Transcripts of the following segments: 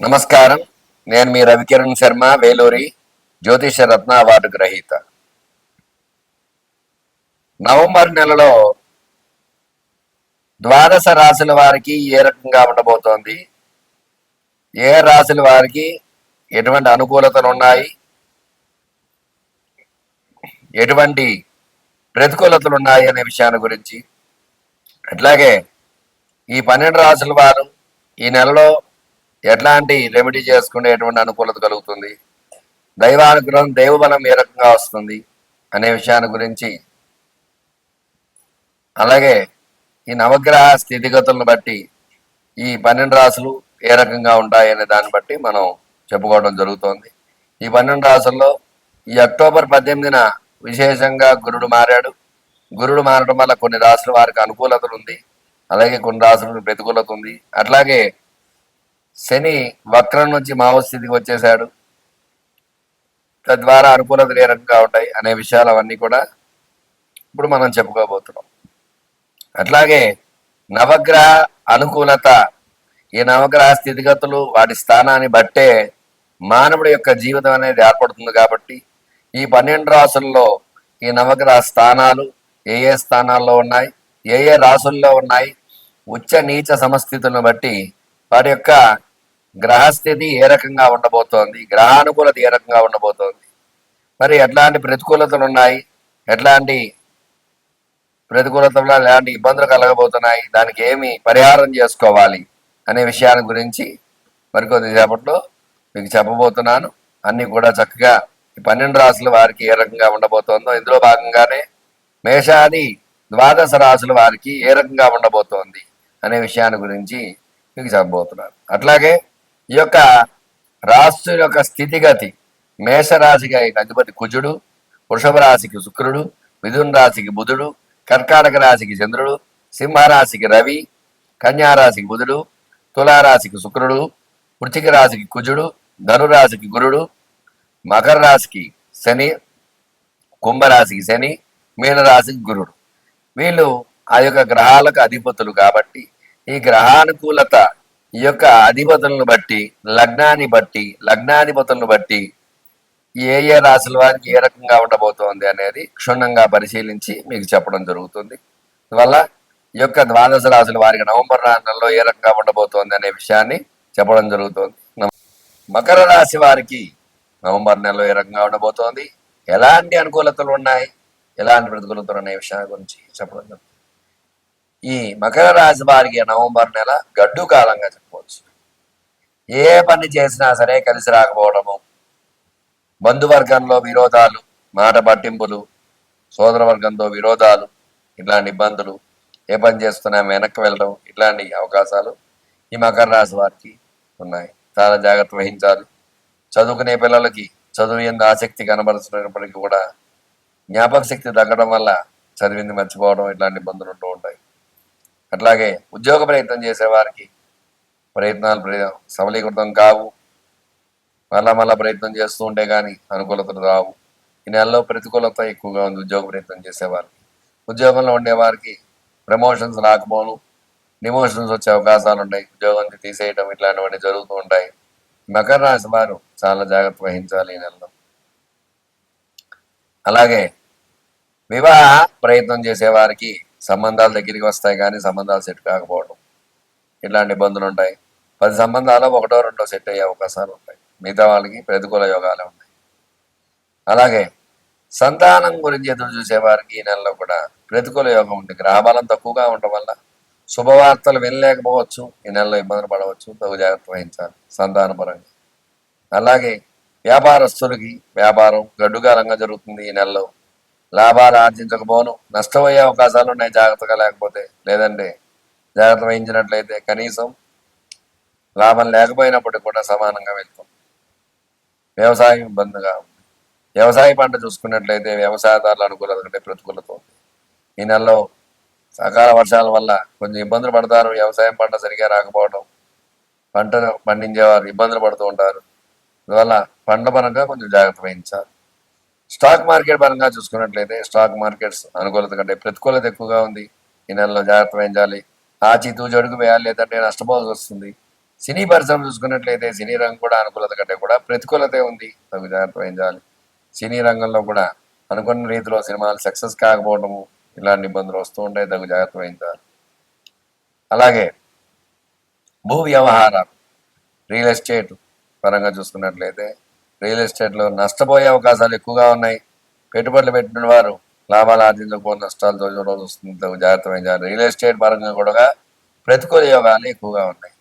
నమస్కారం. నేను మీ రవికిరణ్ శర్మ, వేలూరి జ్యోతిష రత్న అవార్డు గ్రహీత. నవంబర్ నెలలో ద్వాదశ రాశుల వారికి ఏ రకంగా ఉండబోతోంది, ఏ రాశుల వారికి ఎటువంటి అనుకూలతలు ఉన్నాయి, ఎటువంటి ప్రతికూలతలు ఉన్నాయి అనే విషయాన్ని గురించి, అట్లాగే ఈ 12 రాశుల వారు ఈ నెలలో ఎట్లాంటి రెమెడీ చేసుకునే ఎటువంటి అనుకూలత కలుగుతుంది, దైవానుగ్రహం దైవబలం ఏ రకంగా వస్తుంది అనే విషయాన్ని గురించి, అలాగే ఈ నవగ్రహ స్థితిగతులను బట్టి ఈ 12 రాశులు ఏ రకంగా ఉంటాయి అనే దాన్ని బట్టి మనం చెప్పుకోవడం జరుగుతోంది. ఈ 12 రాశుల్లో ఈ అక్టోబర్ 18న విశేషంగా గురుడు మారాడు. గురుడు మారడం వల్ల కొన్ని రాశుల వారికి అనుకూలతలు ఉంది, అలాగే కొన్ని రాశులకు ప్రతికూలత ఉంది. అట్లాగే శని వక్రం నుంచి మావస్థితికి వచ్చేసాడు. తద్వారా అనుకూలతలు ఏ రకంగా ఉంటాయి అనే విషయాలు అవన్నీ కూడా ఇప్పుడు మనం చెప్పుకోబోతున్నాం. అట్లాగే నవగ్రహ అనుకూలత, ఈ నవగ్రహ స్థితిగతులు వాటి స్థానాన్ని బట్టే మానవుడి యొక్క జీవితం అనేది ఏర్పడుతుంది. కాబట్టి ఈ 12 రాసుల్లో ఈ నవగ్రహ స్థానాలు ఏ ఏ స్థానాల్లో ఉన్నాయి, ఏ ఏ రాసుల్లో ఉన్నాయి, ఉచ్చ నీచ సమస్థితులను బట్టి వాటి యొక్క గ్రహస్థితి ఏ రకంగా ఉండబోతోంది, గ్రహానుకూలత ఏ రకంగా ఉండబోతోంది, మరి ఎట్లాంటి ప్రతికూలతలు ఉన్నాయి, ఎట్లాంటి ప్రతికూలతలు ఎలాంటి ఇబ్బందులు కలగబోతున్నాయి, దానికి ఏమి పరిహారం చేసుకోవాలి అనే విషయాల గురించి మరికొద్దిసేపట్లో మీకు చెప్పబోతున్నాను. అన్నీ కూడా చక్కగా ఈ 12 రాశుల వారికి ఏ రకంగా ఉండబోతోందో, ఇందులో భాగంగానే మేషాది ద్వాదశ రాశుల వారికి ఏ రకంగా ఉండబోతోంది అనే విషయాన్ని గురించి మీకు చెప్పబోతున్నాను. అట్లాగే ఈ యొక్క రాశి యొక్క స్థితిగతి, మేషరాశికి అధిపతి కుజుడు, వృషభ రాశికి శుక్రుడు, మిథున రాశికి బుధుడు, కర్కాటక రాశికి చంద్రుడు, సింహరాశికి రవి, కన్యారాశికి బుధుడు, తులారాశికి శుక్రుడు, వృశ్చిక రాశికి కుజుడు, ధనురాశికి గురుడు, మకర రాశికి శని, కుంభరాశికి శని, మీనరాశికి గురుడు. వీళ్ళు ఆ యొక్క గ్రహాలకు అధిపతులు. కాబట్టి ఈ గ్రహానుకూలత ఈ యొక్క అధిపతులను బట్టి, లగ్నాధిపతులను బట్టి ఏ ఏ రాశుల వారికి ఏ రకంగా ఉండబోతోంది అనేది క్షుణ్ణంగా పరిశీలించి మీకు చెప్పడం జరుగుతుంది. అందువల్ల ఈ యొక్క ద్వాదశ రాశుల వారికి నవంబర్ నెలలో ఏ రకంగా ఉండబోతోంది అనే విషయాన్ని చెప్పడం జరుగుతుంది. మకర రాశి వారికి నవంబర్ నెలలో ఏ రకంగా ఉండబోతోంది, ఎలాంటి అనుకూలతలు ఉన్నాయి, ఎలాంటి ప్రతికూలతలు అనే విషయాల గురించి చెప్పడం జరుగుతుంది. ఈ మకర రాశి వారికి నవంబర్ నెల గడ్డు కాలంగా చెప్పవచ్చు. ఏ పని చేసినా సరే కలిసి రాకపోవడము, బంధువర్గంలో విరోధాలు, మాట పట్టింపులు, సోదరవర్గంతో విరోధాలు, ఇట్లాంటి ఇబ్బందులు, ఏ పని చేస్తున్నా వెనక్కి వెళ్ళడం, ఇట్లాంటి అవకాశాలు ఈ మకర రాశి వారికి ఉన్నాయి. చాలా జాగ్రత్త వహించాలి. చదువుకునే పిల్లలకి చదువు ఎందు ఆసక్తి కనబరుస్తున్నప్పటికీ కూడా జ్ఞాపక శక్తి తగ్గడం వల్ల చదివింది మర్చిపోవడం, ఇట్లాంటి ఇబ్బందులు ఉంటూ ఉంటాయి. అట్లాగే ఉద్యోగ ప్రయత్నం చేసేవారికి ప్రయత్నాలు సఫలీకృతం కావు. మళ్ళా ప్రయత్నం చేస్తూ ఉంటే కానీ అనుకూలతలు రావు. ఈ నెలలో ప్రతికూలత ఎక్కువగా ఉంది ఉద్యోగ ప్రయత్నం చేసేవారికి. ఉద్యోగంలో ఉండేవారికి ప్రమోషన్స్ రాకపోను, డిమోషన్స్ వచ్చే అవకాశాలు ఉంటాయి. ఉద్యోగం తీసేయడం ఇట్లాంటివన్నీ జరుగుతూ ఉంటాయి. మకర రాశి వారు చాలా జాగ్రత్త వహించాలి ఈ నెలలో. అలాగే వివాహ ప్రయత్నం చేసేవారికి సంబంధాలు దగ్గరికి వస్తాయి, కానీ సంబంధాలు సెట్ కాకపోవడం, ఇట్లాంటి ఇబ్బందులు ఉంటాయి. 10 సంబంధాలు 1 2 సెట్ అయ్యే అవకాశాలు ఉంటాయి. మిగతా వాళ్ళకి ప్రతికూల యోగాలే ఉన్నాయి. అలాగే సంతానం గురించి ఎదురు చూసేవారికి ఈ నెలలో కూడా ప్రతికూల యోగం ఉంటుంది. గ్రహబలం తక్కువగా ఉండడం వల్ల శుభవార్తలు వినలేకపోవచ్చు, ఈ నెలలో ఇబ్బందులు పడవచ్చు. తగు జాగ్రత్త వహించాలి సంతానపరంగా. అలాగే వ్యాపారస్తులకి వ్యాపారం గడ్డుకాలంగా జరుగుతుంది. ఈ నెలలో లాభాలు ఆర్జించకపోను, నష్టపోయే అవకాశాలు ఉన్నాయి జాగ్రత్తగా లేకపోతే. లేదంటే జాగ్రత్త వహించినట్లయితే కనీసం లాభం లేకపోయినప్పటికీ కూడా సమానంగా వెళ్తాం. వ్యవసాయం ఇబ్బందిగా ఉంది. వ్యవసాయ పంట చూసుకున్నట్లయితే వ్యవసాయదారుల అనుకూలత కంటే ప్రతికూలత ఉంది. ఈ నెలలో సకాల వర్షాల వల్ల కొంచెం ఇబ్బందులు పడతారు. వ్యవసాయం పంట సరిగా రాకపోవడం, పంటను పండించేవారు ఇబ్బందులు పడుతూ ఉంటారు. అందువల్ల పంట పరంగా కొంచెం జాగ్రత్త వహించాలి. స్టాక్ మార్కెట్ పరంగా చూసుకున్నట్లయితే స్టాక్ మార్కెట్స్ అనుకూలత కంటే ప్రతికూలత ఎక్కువగా ఉంది. ఈ నెలలో జాగ్రత్త వహించాలి. ఆచితూచి అడుగు వేయాలి, లేదంటే నష్టపోవాల్సి వస్తుంది. సినీ పరిశ్రమ చూసుకున్నట్లయితే సినీ రంగం కూడా అనుకూలత కంటే కూడా ప్రతికూలతే ఉంది. తగు జాగ్రత్త వహించాలి. సినీ రంగంలో కూడా అనుకున్న రీతిలో సినిమాలు సక్సెస్ కాకపోవడము ఇలాంటి ఇబ్బందులు వస్తూ ఉంటాయి. తగు జాగ్రత్త వహించాలి. అలాగే భూ వ్యవహారాలు, రియల్ ఎస్టేట్ పరంగా చూసుకున్నట్లయితే రియల్ ఎస్టేట్లో నష్టపోయే అవకాశాలు ఎక్కువగా ఉన్నాయి. పెట్టుబడులు పెట్టిన వారు లాభాలు ఆర్జించకపోతే నష్టాలతో చూడాల్సి వస్తుంది. తగు జాగ్రత్త వహించాలి. రియల్ ఎస్టేట్ పరంగా కూడా ప్రతికూల యోగాలు ఎక్కువగా ఉన్నాయి.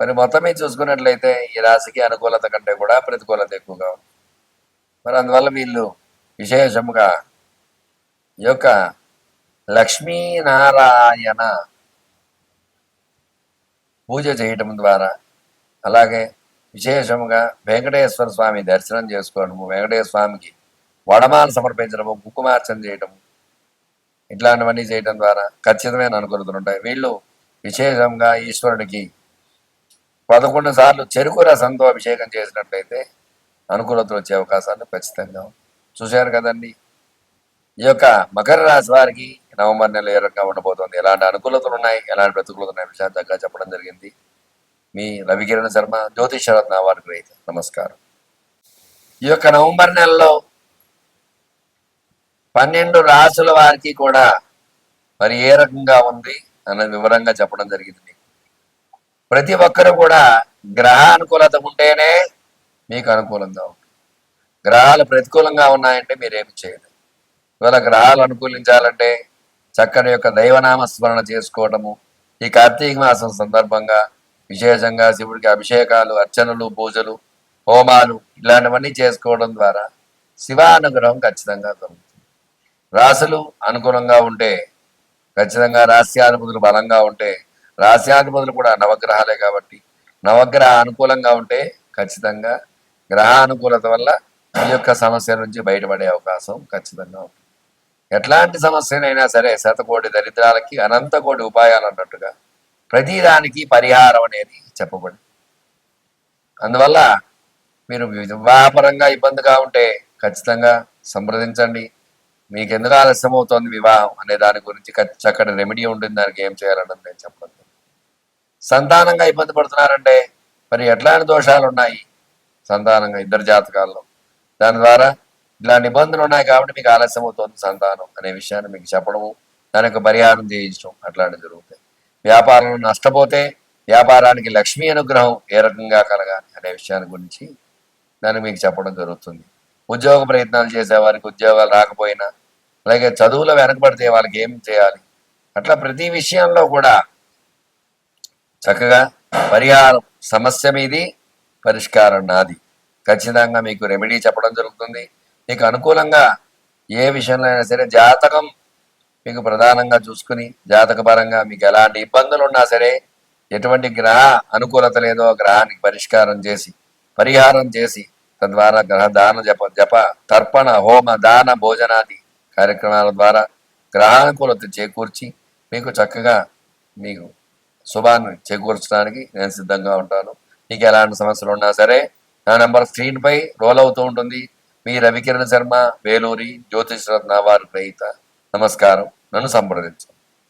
మరి మొత్తం మీద చూసుకున్నట్లయితే ఈ రాశికి అనుకూలత కంటే కూడా ప్రతికూలత ఎక్కువగా ఉంది. మరి అందువల్ల వీళ్ళు విశేషముగా ఈ యొక్క లక్ష్మీనారాయణ పూజ చేయటం ద్వారా, అలాగే విశేషముగా వెంకటేశ్వర స్వామి దర్శనం చేసుకోవడము, వెంకటేశ్వర స్వామికి వడమాలు సమర్పించడము, కుంకుమార్చన చేయటము, ఇట్లాంటివన్నీ చేయడం ద్వారా ఖచ్చితమైన అనుకూలతలు ఉంటాయి. వీళ్ళు విశేషంగా ఈశ్వరుడికి 11 సార్లు చెరుకు రసంతో అభిషేకం చేసినట్లయితే అనుకూలతలు వచ్చే అవకాశాలు ఖచ్చితంగా చూశారు కదండి. ఈ యొక్క మకర రాశి వారికి నవంబర్ నెల ఏ రకంగా ఉండబోతోంది, ఎలాంటి అనుకూలతలు ఉన్నాయి, ఎలాంటి ప్రతికూలతలు ఉన్నాయి విషయాలు చక్కగా చెప్పడం జరిగింది. మీ రవికిరణ్ శర్మ, జ్యోతిషరత్న అవార్డు గ్రహీత. నమస్కారం. ఈ యొక్క నవంబర్ నెలలో 12 రాసుల వారికి కూడా మరి ఏ రకంగా ఉంది అన్నది వివరంగా చెప్పడం జరిగింది. ప్రతి ఒక్కరు కూడా గ్రహ అనుకూలత ఉంటేనే మీకు అనుకూలంగా ఉంటుంది. గ్రహాలు ప్రతికూలంగా ఉన్నాయంటే మీరేమి చేయలేదు. ఇవాళ గ్రహాలు అనుకూలించాలంటే చక్కని యొక్క దైవనామ స్మరణ చేసుకోవడము, ఈ కార్తీక మాసం సందర్భంగా విశేషంగా శివుడికి అభిషేకాలు, అర్చనలు, పూజలు, హోమాలు ఇలాంటివన్నీ చేసుకోవడం ద్వారా శివానుగ్రహం ఖచ్చితంగా దొరుకుతుంది. రాశులు అనుకూలంగా ఉంటే ఖచ్చితంగా రాశ్యాధిపతులు బలంగా ఉంటే, రాశ్యాధిపతులు కూడా నవగ్రహాలే కాబట్టి నవగ్రహ అనుకూలంగా ఉంటే ఖచ్చితంగా గ్రహ అనుకూలత వల్ల ఈ యొక్క సమస్య నుంచి బయటపడే అవకాశం ఖచ్చితంగా ఉంటుంది. ఎట్లాంటి సమస్యనైనా సరే శతకోటి దరిద్రాలకి అనంత కోటి ఉపాయాలు అన్నట్టుగా ప్రతిదానికి పరిహారం అనేది చెప్పబడి, అందువల్ల మీరు వివాహపరంగా ఇబ్బందిగా ఉంటే ఖచ్చితంగా సంప్రదించండి. మీకు ఎందుకు ఆలస్యం అవుతోంది వివాహం అనే దాని గురించి చక్కటి రెమెడీ ఉంటుంది. దానికి ఏం చేయాలన్నది నేను చెప్పండి. సంతానంగా ఇబ్బంది పడుతున్నారంటే మరి ఎట్లాంటి దోషాలు ఉన్నాయి సంతానంగా ఇద్దరు జాతకాల్లో, దాని ద్వారా ఇలాంటి ఇబ్బందులు ఉన్నాయి కాబట్టి మీకు ఆలస్యం అవుతుంది సంతానం అనే విషయాన్ని మీకు చెప్పడము, దానికి పరిహారం చేయించడం అట్లాంటివి జరుగుతాయి. వ్యాపారంలో నష్టపోతే వ్యాపారానికి లక్ష్మీ అనుగ్రహం ఏ రకంగా కలగాలి అనే విషయాన్ని గురించి దాన్ని మీకు చెప్పడం జరుగుతుంది. ఉద్యోగ ప్రయత్నాలు చేసే వారికి ఉద్యోగాలు రాకపోయినా, అలాగే చదువులో వెనకబడితే వాళ్ళకి ఏం చేయాలి, అట్లా ప్రతి విషయంలో కూడా చక్కగా పరిహారం, సమస్య మీది పరిష్కారం నాది, ఖచ్చితంగా మీకు రెమెడీ చెప్పడం జరుగుతుంది. మీకు అనుకూలంగా ఏ విషయంలో అయినా సరే జాతకం మీకు ప్రధానంగా చూసుకుని జాతక పరంగా మీకు ఎలాంటి ఇబ్బందులు ఉన్నా సరే, ఎటువంటి గ్రహ అనుకూలత లేదో గ్రహానికి పరిష్కారం చేసి పరిహారం చేసి తద్వారా గ్రహ దాన జప తర్పణ హోమ దాన భోజనాది కార్యక్రమాల ద్వారా గ్రహానుకూలత చేకూర్చి మీకు చక్కగా మీకు శుభాన్ని చేకూర్చడానికి నేను సిద్ధంగా ఉంటాను. మీకు ఎలాంటి సమస్యలు ఉన్నా సరే నా నెంబర్ స్క్రీన్ పై రోల్ అవుతూ ఉంటుంది. మీ రవికిరణ్ శర్మ, వేలూరి, జ్యోతిష్ రత్న అవార్డు గ్రహీత. నమస్కారం. నన్ను సంప్రదించండి.